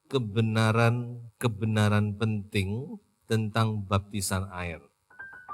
kebenaran penting tentang baptisan air.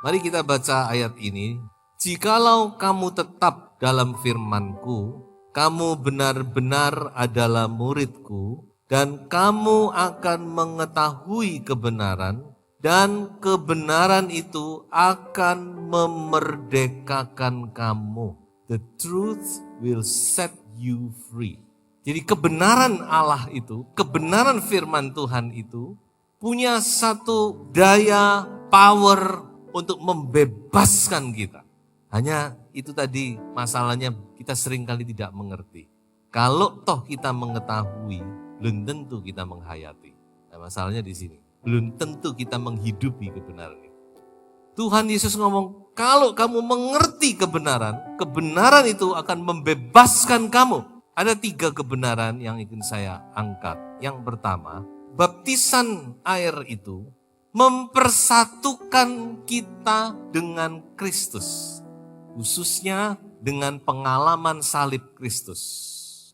Mari kita baca ayat ini. Jikalau kamu tetap dalam firman-Ku, kamu benar-benar adalah murid-Ku, dan kamu akan mengetahui kebenaran, dan kebenaran itu akan memerdekakan kamu. The truth will set you free. Jadi kebenaran Allah itu, kebenaran firman Tuhan itu punya satu daya, power untuk membebaskan kita. Hanya itu tadi masalahnya, kita seringkali tidak mengerti. Kalau toh kita mengetahui, belum tentu kita menghayati. Nah, masalahnya di sini, belum tentu kita menghidupi kebenaran itu. Tuhan Yesus ngomong, kalau kamu mengerti kebenaran, kebenaran itu akan membebaskan kamu. Ada 3 kebenaran yang ingin saya angkat. Yang pertama, baptisan air itu mempersatukan kita dengan Kristus. Khususnya dengan pengalaman salib Kristus.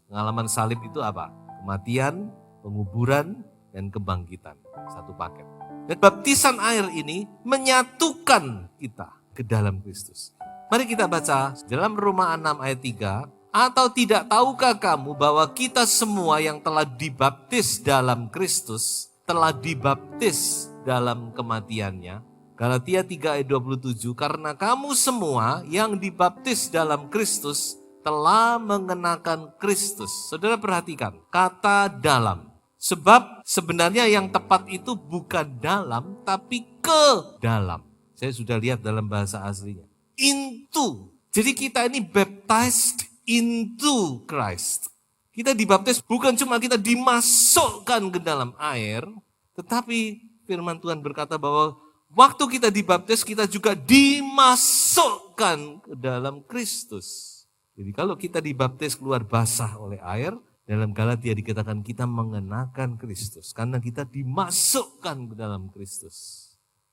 Pengalaman salib itu apa? Kematian, penguburan, dan kebangkitan. Satu paket. Dan baptisan air ini menyatukan kita ke dalam Kristus. Mari kita baca dalam Roma 6 ayat 3. Atau tidak tahukah kamu bahwa kita semua yang telah dibaptis dalam Kristus, telah dibaptis dalam kematiannya? Galatia 3 ayat 27, karena kamu semua yang dibaptis dalam Kristus telah mengenakan Kristus. Saudara perhatikan, kata dalam. Sebab sebenarnya yang tepat itu bukan dalam, tapi ke dalam. Saya sudah lihat dalam bahasa aslinya. Into. Jadi kita ini baptized into Christ. Kita dibaptis bukan cuma kita dimasukkan ke dalam air, tetapi firman Tuhan berkata bahwa waktu kita dibaptis kita juga dimasukkan ke dalam Kristus. Jadi kalau kita dibaptis keluar basah oleh air, dalam Galatia dikatakan kita mengenakan Kristus karena kita dimasukkan ke dalam Kristus.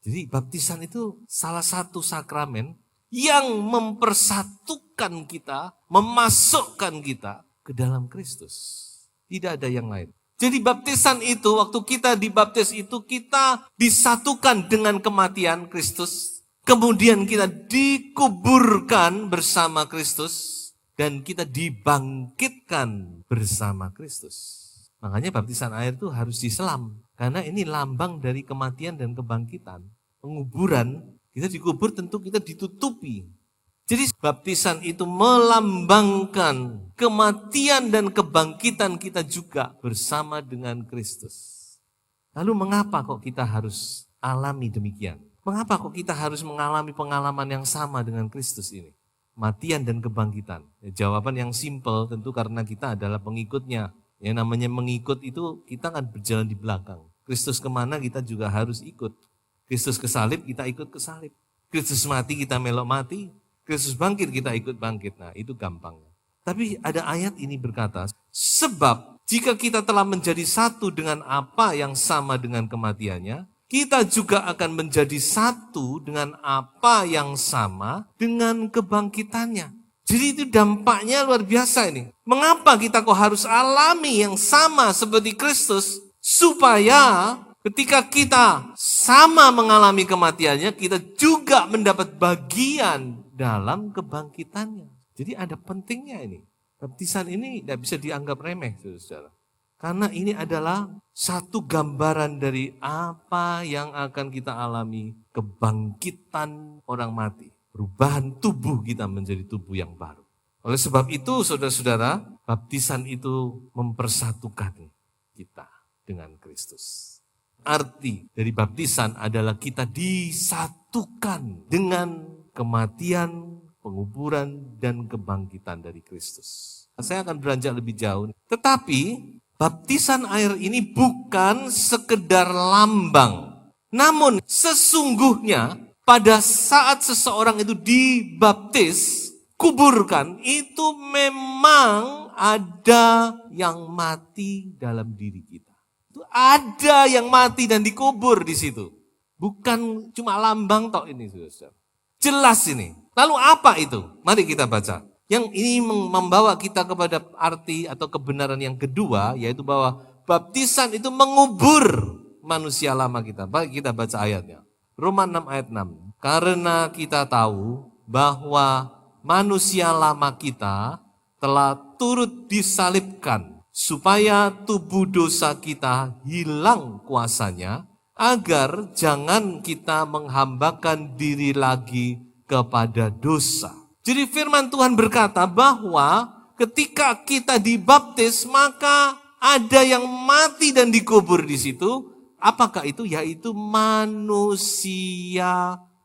Jadi baptisan itu salah satu sakramen yang mempersatukan kita, memasukkan kita ke dalam Kristus. Tidak ada yang lain. Jadi baptisan itu, waktu kita dibaptis itu, kita disatukan dengan kematian Kristus. Kemudian kita dikuburkan bersama Kristus. Dan kita dibangkitkan bersama Kristus. Makanya baptisan air itu harus diselam. Karena ini lambang dari kematian dan kebangkitan. Penguburan, kita dikubur tentu kita ditutupi. Jadi baptisan itu melambangkan kematian dan kebangkitan kita juga bersama dengan Kristus. Lalu mengapa kok kita harus alami demikian? Mengapa kok kita harus mengalami pengalaman yang sama dengan Kristus ini? Kematian dan kebangkitan. Jawaban yang simpel tentu karena kita adalah pengikutnya. Yang namanya mengikut itu kita akan berjalan di belakang. Kristus kemana kita juga harus ikut. Kristus ke salib, kita ikut ke salib. Kristus mati, kita melok mati. Kristus bangkit, kita ikut bangkit. Nah, itu gampangnya. Tapi ada ayat ini berkata, sebab jika kita telah menjadi satu dengan apa yang sama dengan kematiannya, kita juga akan menjadi satu dengan apa yang sama dengan kebangkitannya. Jadi itu dampaknya luar biasa ini. Mengapa kita kok harus alami yang sama seperti Kristus? Supaya ketika kita sama mengalami kematiannya, kita juga mendapat bagian dalam kebangkitannya. Jadi ada pentingnya ini. Baptisan ini tidak bisa dianggap remeh, saudara. Karena ini adalah satu gambaran dari apa yang akan kita alami, kebangkitan orang mati. Perubahan tubuh kita menjadi tubuh yang baru. Oleh sebab itu, saudara-saudara, baptisan itu mempersatukan kita dengan Kristus. Arti dari baptisan adalah kita disatukan dengan kematian, penguburan, dan kebangkitan dari Kristus. Saya akan beranjak lebih jauh. Tetapi baptisan air ini bukan sekedar lambang. Namun sesungguhnya pada saat seseorang itu dibaptis, kuburkan, itu memang ada yang mati dalam diri kita. Itu ada yang mati dan dikubur di situ. Bukan cuma lambang tok ini, saudara. Jelas ini. Lalu apa itu? Mari kita baca. Yang ini membawa kita kepada arti atau kebenaran yang kedua, yaitu bahwa baptisan itu mengubur manusia lama kita. Baik, kita baca ayatnya. Roma 6 ayat 6. Karena kita tahu bahwa manusia lama kita telah turut disalibkan supaya tubuh dosa kita hilang kuasanya, agar jangan kita menghambakan diri lagi kepada dosa. Jadi firman Tuhan berkata bahwa ketika kita dibaptis, maka ada yang mati dan dikubur di situ. Apakah itu? Yaitu manusia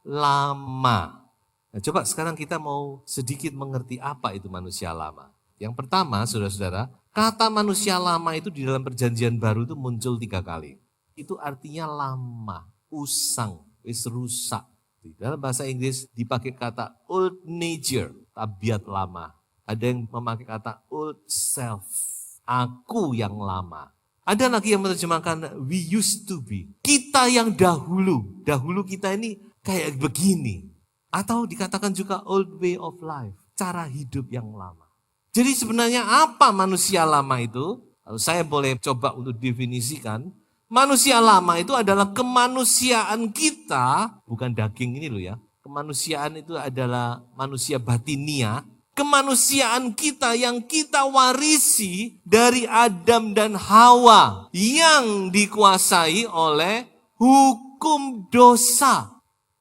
lama. Nah, coba sekarang kita mau sedikit mengerti apa itu manusia lama. Yang pertama, saudara-saudara, kata manusia lama itu di dalam perjanjian baru itu muncul 3 kali. Itu artinya lama, usang, rusak. Di dalam bahasa Inggris dipakai kata old nature, tabiat lama. Ada yang memakai kata old self, aku yang lama. Ada lagi yang menerjemahkan we used to be, kita yang dahulu. Dahulu kita ini kayak begini. Atau dikatakan juga old way of life, cara hidup yang lama. Jadi sebenarnya apa manusia lama itu? Kalau saya boleh coba untuk definisikan, manusia lama itu adalah kemanusiaan kita, bukan daging ini loh ya. Kemanusiaan itu adalah manusia batinia. Kemanusiaan kita yang kita warisi dari Adam dan Hawa yang dikuasai oleh hukum dosa.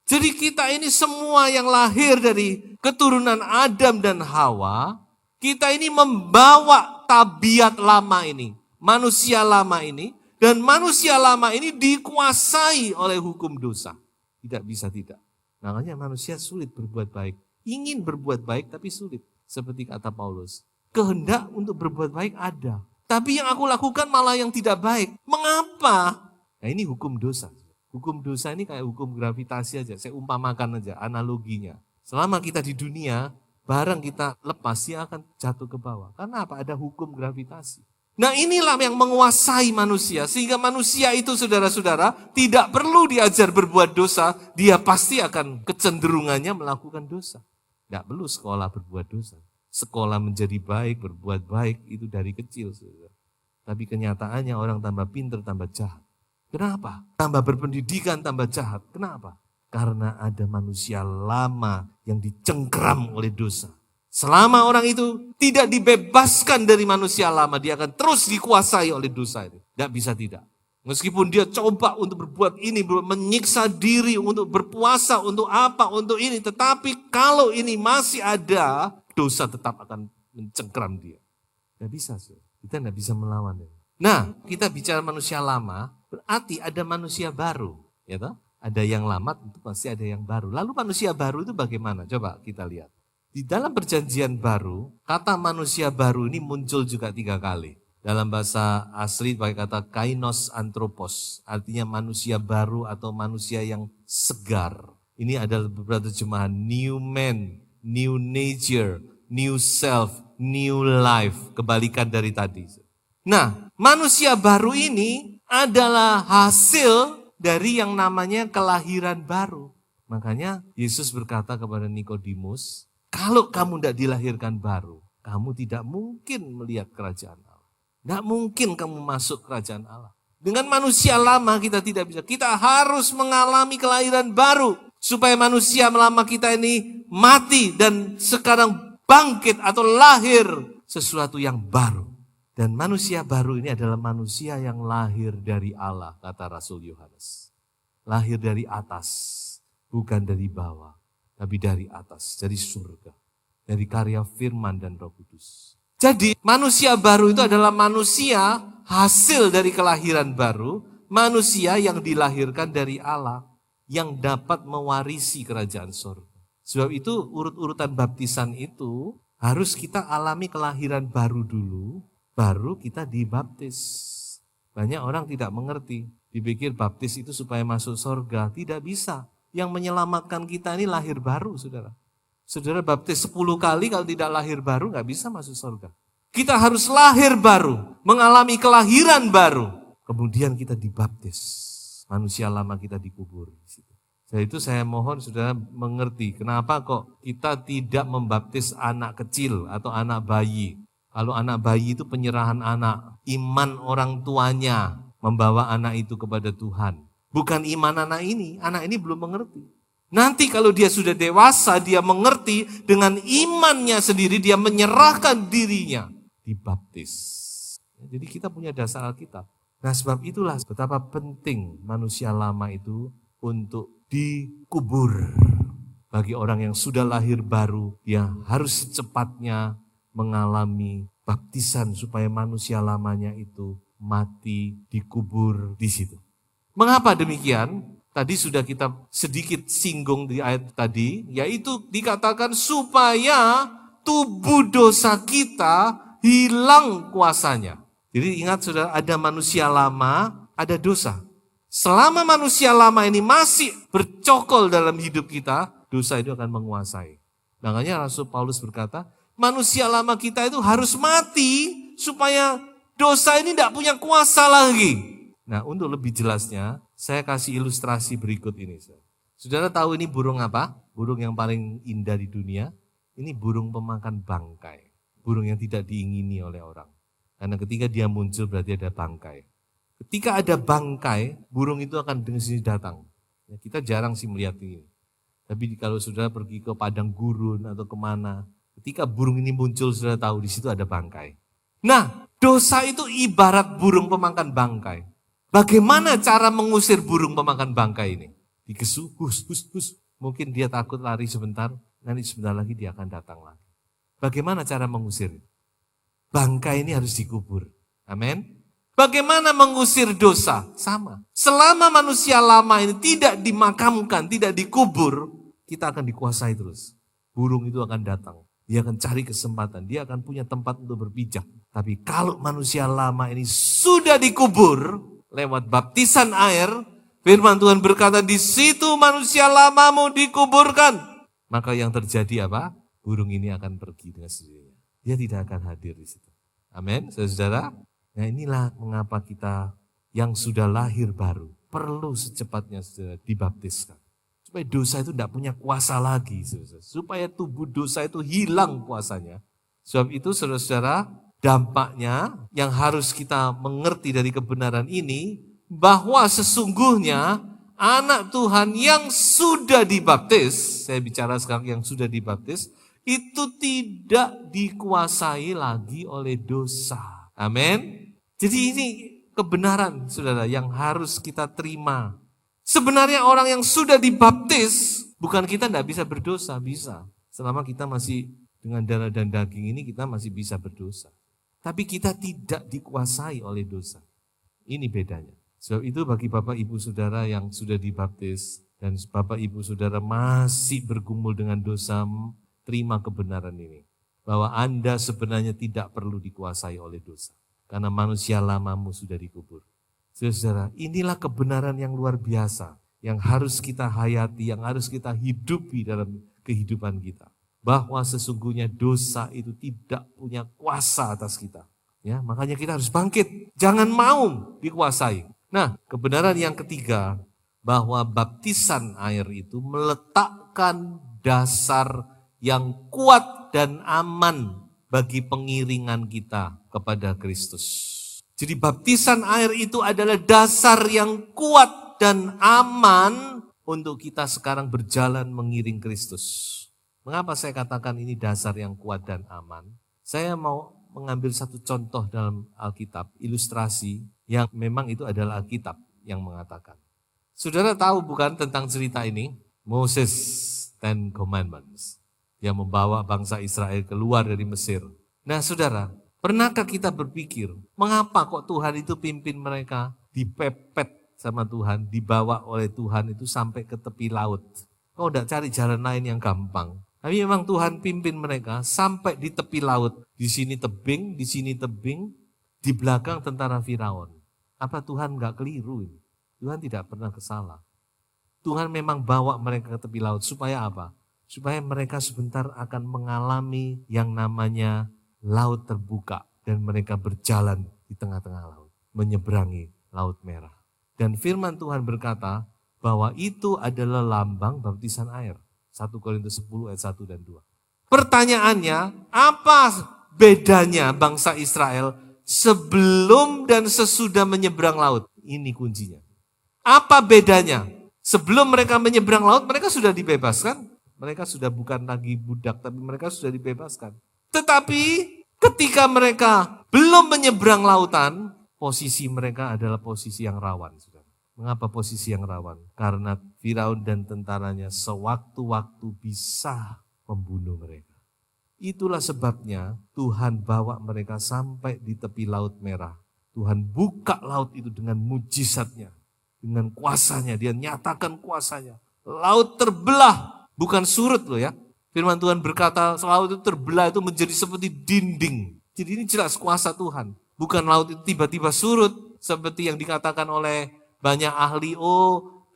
Jadi kita ini semua yang lahir dari keturunan Adam dan Hawa, kita ini membawa tabiat lama ini, manusia lama ini. Dan manusia lama ini dikuasai oleh hukum dosa. Tidak bisa tidak. Makanya manusia sulit berbuat baik. Ingin berbuat baik tapi sulit. Seperti kata Paulus. Kehendak untuk berbuat baik ada. Tapi yang aku lakukan malah yang tidak baik. Mengapa? Nah ini hukum dosa. Hukum dosa ini kayak hukum gravitasi aja. Saya umpamakan aja analoginya. Selama kita di dunia, barang kita lepas dia akan jatuh ke bawah. Karena apa? Ada hukum gravitasi. Nah inilah yang menguasai manusia, sehingga manusia itu saudara-saudara tidak perlu diajar berbuat dosa, dia pasti akan kecenderungannya melakukan dosa. Tidak perlu sekolah berbuat dosa, sekolah menjadi baik, berbuat baik itu dari kecil. Saudara. Tapi kenyataannya orang tambah pintar, tambah jahat. Kenapa? Tambah berpendidikan, tambah jahat. Kenapa? Karena ada manusia lama yang dicengkram oleh dosa. Selama orang itu tidak dibebaskan dari manusia lama, dia akan terus dikuasai oleh dosa itu. Tidak bisa tidak. Meskipun dia coba untuk berbuat ini, menyiksa diri, untuk berpuasa, untuk apa, untuk ini. Tetapi kalau ini masih ada, dosa tetap akan mencengkram dia. Tidak bisa, kita tidak bisa melawan. Nah, kita bicara manusia lama, berarti ada manusia baru. Ya toh? Ada yang lama, tentu pasti ada yang baru. Lalu manusia baru itu bagaimana? Coba kita lihat. Di dalam perjanjian baru, kata manusia baru ini muncul juga 3 kali. Dalam bahasa asli pakai kata kainos anthropos, artinya manusia baru atau manusia yang segar. Ini adalah beberapa terjemahan new man, new nature, new self, new life, kebalikan dari tadi. Nah, manusia baru ini adalah hasil dari yang namanya kelahiran baru. Makanya Yesus berkata kepada Nikodemus, kalau kamu tidak dilahirkan baru, kamu tidak mungkin melihat kerajaan Allah. Tidak mungkin kamu masuk kerajaan Allah. Dengan manusia lama kita tidak bisa. Kita harus mengalami kelahiran baru. Supaya manusia lama kita ini mati dan sekarang bangkit atau lahir sesuatu yang baru. Dan manusia baru ini adalah manusia yang lahir dari Allah, kata Rasul Yohanes. Lahir dari atas, bukan dari bawah. Tapi dari atas, dari surga, dari karya firman dan Roh Kudus. Jadi manusia baru itu adalah manusia hasil dari kelahiran baru, manusia yang dilahirkan dari Allah, yang dapat mewarisi kerajaan surga. Sebab itu urut-urutan baptisan itu harus kita alami kelahiran baru dulu, baru kita dibaptis. Banyak orang tidak mengerti, dipikir baptis itu supaya masuk surga, tidak bisa. Yang menyelamatkan kita ini lahir baru, saudara. Saudara baptis 10 kali, kalau tidak lahir baru gak bisa masuk surga. Kita harus lahir baru, mengalami kelahiran baru. Kemudian kita dibaptis. Manusia lama kita dikubur. Jadi itu saya mohon saudara mengerti kenapa kok kita tidak membaptis anak kecil atau anak bayi. Kalau anak bayi itu penyerahan anak, iman orang tuanya membawa anak itu kepada Tuhan. Bukan iman anak ini belum mengerti. Nanti kalau dia sudah dewasa, dia mengerti dengan imannya sendiri, dia menyerahkan dirinya, dibaptis. Jadi kita punya dasar Alkitab. Nah sebab itulah betapa penting manusia lama itu untuk dikubur. Bagi orang yang sudah lahir baru, dia harus secepatnya mengalami baptisan supaya manusia lamanya itu mati, dikubur di situ. Mengapa demikian? Tadi sudah kita sedikit singgung di ayat tadi, yaitu dikatakan supaya tubuh dosa kita hilang kuasanya. Jadi ingat sudah ada manusia lama, ada dosa. Selama manusia lama ini masih bercokol dalam hidup kita, dosa itu akan menguasai. Makanya Rasul Paulus berkata, manusia lama kita itu harus mati supaya dosa ini tidak punya kuasa lagi. Nah untuk lebih jelasnya, saya kasih ilustrasi berikut ini. Saudara tahu ini burung apa? Burung yang paling indah di dunia. Ini burung pemakan bangkai. Burung yang tidak diingini oleh orang. Karena ketika dia muncul berarti ada bangkai. Ketika ada bangkai, burung itu akan dengan sini datang. Ya, kita jarang sih melihat ini. Tapi kalau saudara pergi ke padang gurun atau kemana, ketika burung ini muncul, saudara tahu di situ ada bangkai. Nah, dosa itu ibarat burung pemakan bangkai. Bagaimana cara mengusir burung pemakan bangkai ini? Dikesu, hus. Mungkin dia takut lari sebentar, nanti sebentar lagi dia akan datang lagi. Bagaimana cara mengusir? Bangkai ini harus dikubur. Amin. Bagaimana mengusir dosa? Sama. Selama manusia lama ini tidak dimakamkan, tidak dikubur, kita akan dikuasai terus. Burung itu akan datang. Dia akan cari kesempatan. Dia akan punya tempat untuk berpijak. Tapi kalau manusia lama ini sudah dikubur, lewat baptisan air, firman Tuhan berkata, di situ manusia lamamu dikuburkan. Maka yang terjadi apa? Burung ini akan pergi dengan sendirinya. Dia tidak akan hadir di situ. Amin, saudara. Nah inilah mengapa kita yang sudah lahir baru perlu secepatnya saudara dibaptiskan. Supaya dosa itu tidak punya kuasa lagi. Saudara. Supaya tubuh dosa itu hilang kuasanya. Sebab itu saudara-saudara, dampaknya yang harus kita mengerti dari kebenaran ini, bahwa sesungguhnya anak Tuhan yang sudah dibaptis, saya bicara sekarang yang sudah dibaptis, itu tidak dikuasai lagi oleh dosa. Amin. Jadi ini kebenaran saudara yang harus kita terima. Sebenarnya orang yang sudah dibaptis, bukan kita tidak bisa berdosa, bisa. Selama kita masih dengan darah dan daging ini kita masih bisa berdosa. Tapi kita tidak dikuasai oleh dosa. Ini bedanya. Sebab itu bagi Bapak Ibu Saudara yang sudah dibaptis dan Bapak Ibu Saudara masih bergumul dengan dosa, terima kebenaran ini. Bahwa Anda sebenarnya tidak perlu dikuasai oleh dosa. Karena manusia lamamu sudah dikubur. Saudara, inilah kebenaran yang luar biasa. Yang harus kita hayati, yang harus kita hidupi dalam kehidupan kita. Bahwa sesungguhnya dosa itu tidak punya kuasa atas kita. Ya, makanya kita harus bangkit. Jangan mau dikuasai. Nah, kebenaran yang ketiga, bahwa baptisan air itu meletakkan dasar yang kuat dan aman bagi pengiringan kita kepada Kristus. Jadi baptisan air itu adalah dasar yang kuat dan aman untuk kita sekarang berjalan mengiring Kristus. Mengapa saya katakan ini dasar yang kuat dan aman? Saya mau mengambil satu contoh dalam Alkitab, ilustrasi yang memang itu adalah Alkitab yang mengatakan. Saudara tahu bukan tentang cerita ini? Moses, Ten Commandments. Dia membawa bangsa Israel keluar dari Mesir. Nah saudara, pernahkah kita berpikir, mengapa kok Tuhan itu pimpin mereka dipepet sama Tuhan, dibawa oleh Tuhan itu sampai ke tepi laut? Kau tidak cari jalan lain yang gampang. Tapi memang Tuhan pimpin mereka sampai di tepi laut. Di sini tebing, di belakang tentara Firaun. Apa Tuhan enggak keliru ini? Tuhan tidak pernah kesalah. Tuhan memang bawa mereka ke tepi laut. Supaya apa? Supaya mereka sebentar akan mengalami yang namanya laut terbuka. Dan mereka berjalan di tengah-tengah laut. Menyeberangi Laut Merah. Dan firman Tuhan berkata bahwa itu adalah lambang baptisan air. 1 Korintus 10 ayat 1 dan 2. Pertanyaannya, apa bedanya bangsa Israel sebelum dan sesudah menyeberang laut? Ini kuncinya. Apa bedanya? Sebelum mereka menyeberang laut, mereka sudah dibebaskan. Mereka sudah bukan lagi budak, tapi mereka sudah dibebaskan. Tetapi ketika mereka belum menyeberang lautan, posisi mereka adalah posisi yang rawan. Mengapa posisi yang rawan? Karena Firaun dan tentaranya sewaktu-waktu bisa membunuh mereka. Itulah sebabnya Tuhan bawa mereka sampai di tepi Laut Merah. Tuhan buka laut itu dengan mujizatnya, dengan kuasanya, dia nyatakan kuasanya. Laut terbelah, bukan surut loh ya. Firman Tuhan berkata laut itu terbelah itu menjadi seperti dinding. Jadi ini jelas kuasa Tuhan. Bukan laut itu tiba-tiba surut seperti yang dikatakan oleh banyak ahli,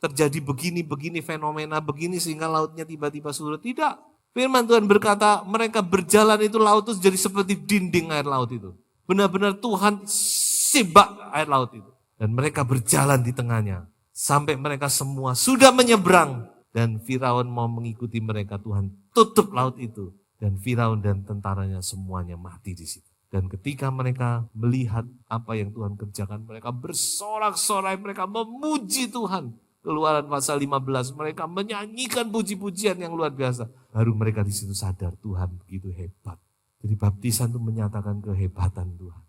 terjadi begini fenomena begini sehingga lautnya tiba-tiba surut. Tidak. Firman Tuhan berkata mereka berjalan itu laut itu jadi seperti dinding air laut itu. Benar-benar Tuhan sibak air laut itu. Dan mereka berjalan di tengahnya. Sampai mereka semua sudah menyeberang. Dan Firaun mau mengikuti mereka, Tuhan tutup laut itu. Dan Firaun dan tentaranya semuanya mati di situ. Dan ketika mereka melihat apa yang Tuhan kerjakan, mereka bersorak-sorai, mereka memuji Tuhan. Keluaran pasal 15, mereka menyanyikan puji-pujian yang luar biasa. Baru mereka di situ sadar Tuhan begitu hebat. Jadi baptisan itu menyatakan kehebatan Tuhan.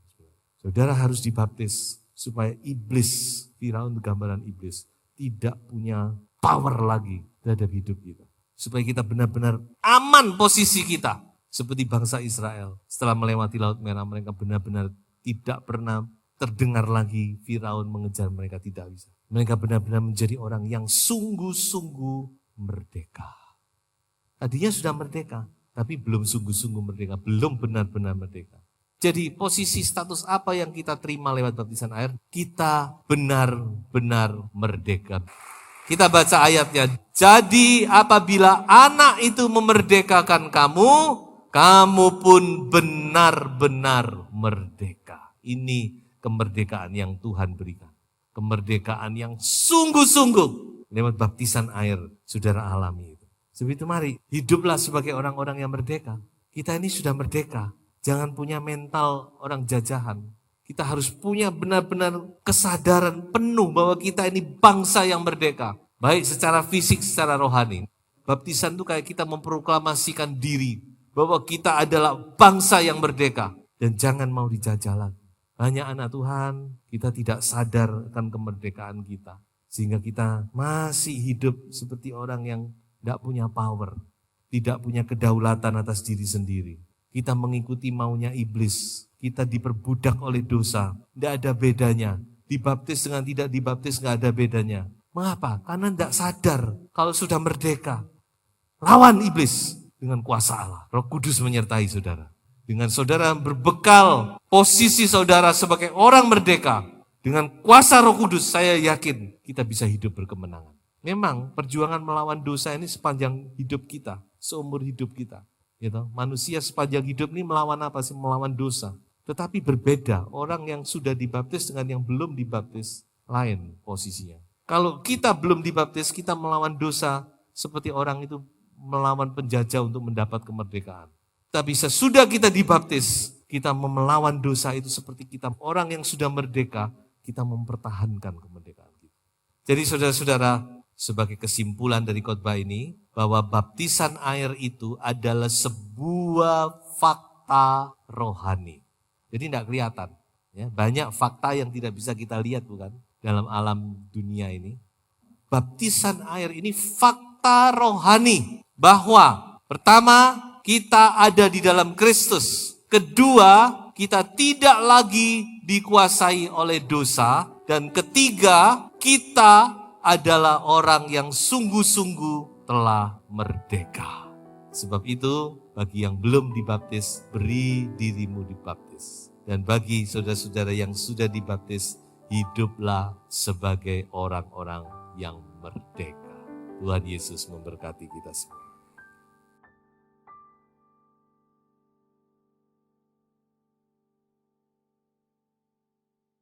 Saudara harus dibaptis supaya iblis, Firaun gambaran iblis, tidak punya power lagi terhadap hidup kita. Supaya kita benar-benar aman posisi kita. Seperti bangsa Israel. Setelah melewati Laut Merah, mereka benar-benar tidak pernah terdengar lagi Firaun mengejar mereka, tidak bisa. Mereka benar-benar menjadi orang yang sungguh-sungguh merdeka. Tadinya sudah merdeka, tapi belum sungguh-sungguh merdeka, belum benar-benar merdeka. Jadi posisi status apa yang kita terima lewat baptisan air? Kita benar-benar merdeka. Kita baca ayatnya. Jadi apabila anak itu memerdekakan kamu, kamu pun benar-benar merdeka. Ini kemerdekaan yang Tuhan berikan. Kemerdekaan yang sungguh-sungguh lewat baptisan air saudara alami itu. Sebab itu mari hiduplah sebagai orang-orang yang merdeka. Kita ini sudah merdeka. Jangan punya mental orang jajahan. Kita harus punya benar-benar kesadaran penuh bahwa kita ini bangsa yang merdeka. Baik secara fisik, secara rohani. Baptisan itu kayak kita memproklamasikan diri. Bahwa kita adalah bangsa yang merdeka. Dan jangan mau dijajah lagi. Banyak anak Tuhan, kita tidak sadar akan kemerdekaan kita. Sehingga kita masih hidup seperti orang yang tidak punya power. Tidak punya kedaulatan atas diri sendiri. Kita mengikuti maunya iblis. Kita diperbudak oleh dosa. Tidak ada bedanya. Dibaptis dengan tidak dibaptis tidak ada bedanya. Mengapa? Karena tidak sadar kalau sudah merdeka. Lawan iblis dengan kuasa Allah. Roh Kudus menyertai saudara. Dengan saudara berbekal posisi saudara sebagai orang merdeka. Dengan kuasa Roh Kudus saya yakin kita bisa hidup berkemenangan. Memang perjuangan melawan dosa ini sepanjang hidup kita. Seumur hidup kita. Gitu. Manusia sepanjang hidup ini melawan apa sih? Melawan dosa. Tetapi berbeda. Orang yang sudah dibaptis dengan yang belum dibaptis lain posisinya. Kalau kita belum dibaptis, kita melawan dosa seperti orang itu melawan penjajah untuk mendapat kemerdekaan. Tapi sesudah kita dibaptis, kita melawan dosa itu seperti kita orang yang sudah merdeka, kita mempertahankan kemerdekaan kita. Jadi saudara-saudara, sebagai kesimpulan dari khotbah ini, bahwa baptisan air itu adalah sebuah fakta rohani. Jadi tidak kelihatan. Ya, banyak fakta yang tidak bisa kita lihat bukan dalam alam dunia ini. Baptisan air ini fakta rohani. Bahwa pertama, kita ada di dalam Kristus. Kedua, kita tidak lagi dikuasai oleh dosa. Dan ketiga, kita adalah orang yang sungguh-sungguh telah merdeka. Sebab itu, bagi yang belum dibaptis, beri dirimu dibaptis. Dan bagi saudara-saudara yang sudah dibaptis, hiduplah sebagai orang-orang yang merdeka. Tuhan Yesus memberkati kita semua.